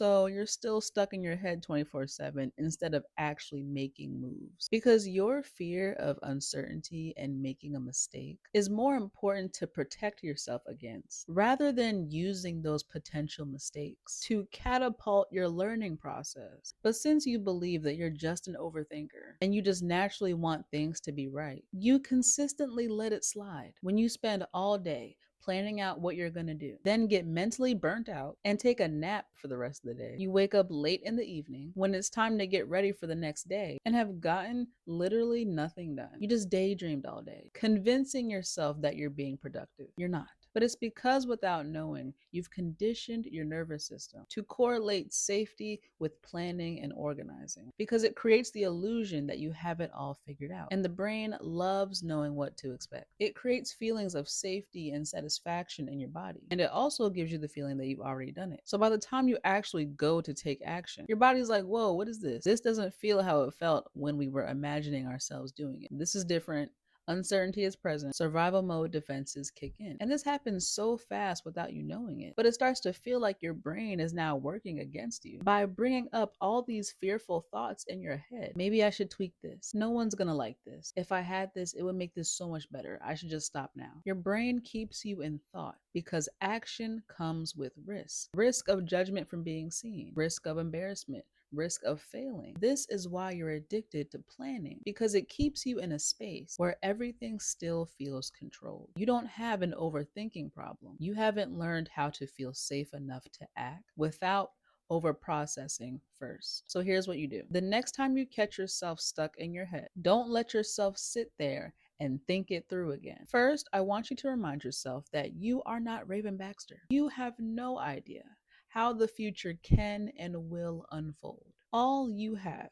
So you're still stuck in your head 24/7 instead of actually making moves. Because your fear of uncertainty and making a mistake is more important to protect yourself against rather than using those potential mistakes to catapult your learning process. But since you believe that you're just an overthinker and you just naturally want things to be right, you consistently let it slide. When you spend all day planning out what you're gonna do, then get mentally burnt out and take a nap for the rest of the day. You wake up late in the evening when it's time to get ready for the next day and have gotten literally nothing done. You just daydreamed all day, convincing yourself that you're being productive. You're not. But it's because without knowing, you've conditioned your nervous system to correlate safety with planning and organizing because it creates the illusion that you have it all figured out. And the brain loves knowing what to expect. It creates feelings of safety and satisfaction in your body. And it also gives you the feeling that you've already done it. So by the time you actually go to take action, your body's like, whoa, what is this? This doesn't feel how it felt when we were imagining ourselves doing it. This is different. Uncertainty is present. Survival mode defenses kick in. And this happens so fast without you knowing it. But it starts to feel like your brain is now working against you by bringing up all these fearful thoughts in your head. Maybe I should tweak this. No one's gonna like this. If I had this, it would make this so much better. I should just stop now. Your brain keeps you in thought because action comes with risk. Risk of judgment from being seen, risk of embarrassment, risk of failing. This is why you're addicted to planning, because it keeps you in a space where everything still feels controlled. You don't have an overthinking problem. You haven't learned how to feel safe enough to act without over processing first. So here's what you do. The next time you catch yourself stuck in your head, don't let yourself sit there and think it through again. First, I want you to remind yourself that you are not Raven Baxter. You have no idea how the future can and will unfold. All you have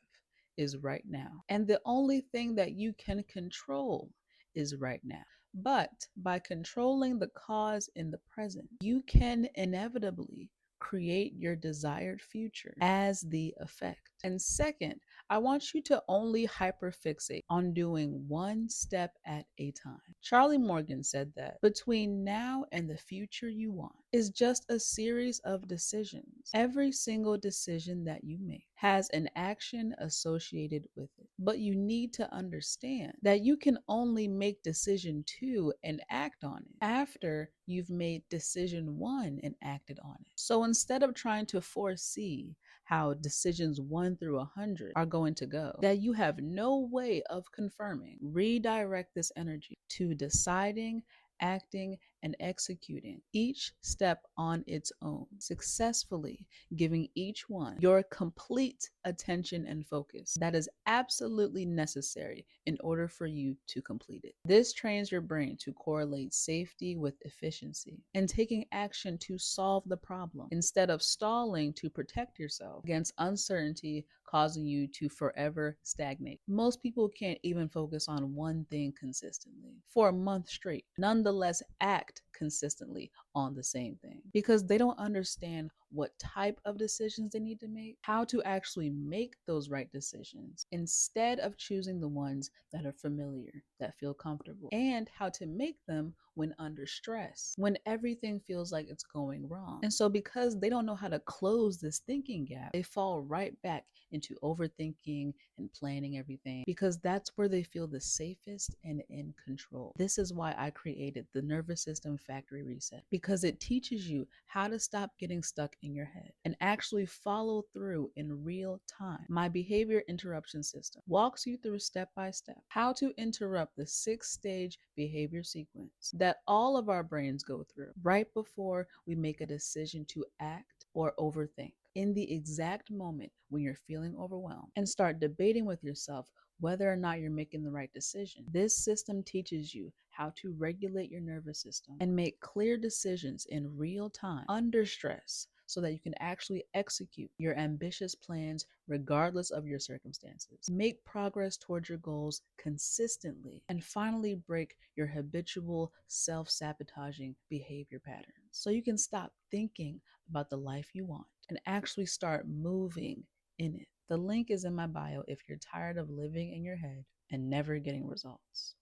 is right now. And the only thing that you can control is right now. But by controlling the cause in the present, you can inevitably create your desired future as the effect. And second, I want you to only hyperfixate on doing one step at a time. Charlie Morgan said that between now and the future you want is just a series of decisions. Every single decision that you make has an action associated with it. But you need to understand that you can only make decision 2 and act on it after you've made decision 1 and acted on it. So instead of trying to foresee how decisions 1 through 100 are going to go, that you have no way of confirming, redirect this energy to deciding, acting, and executing each step on its own, successfully giving each one your complete attention and focus that is absolutely necessary in order for you to complete it. This trains your brain to correlate safety with efficiency and taking action to solve the problem instead of stalling to protect yourself against uncertainty causing you to forever stagnate. Most people can't even focus on one thing consistently for a month straight, nonetheless act consistently on the same thing because they don't understand what type of decisions they need to make, how to actually make those right decisions instead of choosing the ones that are familiar, that feel comfortable, and how to make them when under stress, when everything feels like it's going wrong. And so because they don't know how to close this thinking gap, they fall right back into overthinking and planning everything because that's where they feel the safest and in control. This is why I created the Nervous System Factory Reset, because it teaches you how to stop getting stuck in your head and actually follow through in real time. My behavior interruption system walks you through step by step how to interrupt the 6-stage behavior sequence that all of our brains go through right before we make a decision to act or overthink, in the exact moment when you're feeling overwhelmed, and start debating with yourself whether or not you're making the right decision. This system teaches you how to regulate your nervous system and make clear decisions in real time under stress so that you can actually execute your ambitious plans regardless of your circumstances. Make progress towards your goals consistently and finally break your habitual self-sabotaging behavior patterns so you can stop thinking about the life you want and actually start moving in it. The link is in my bio if you're tired of living in your head and never getting results.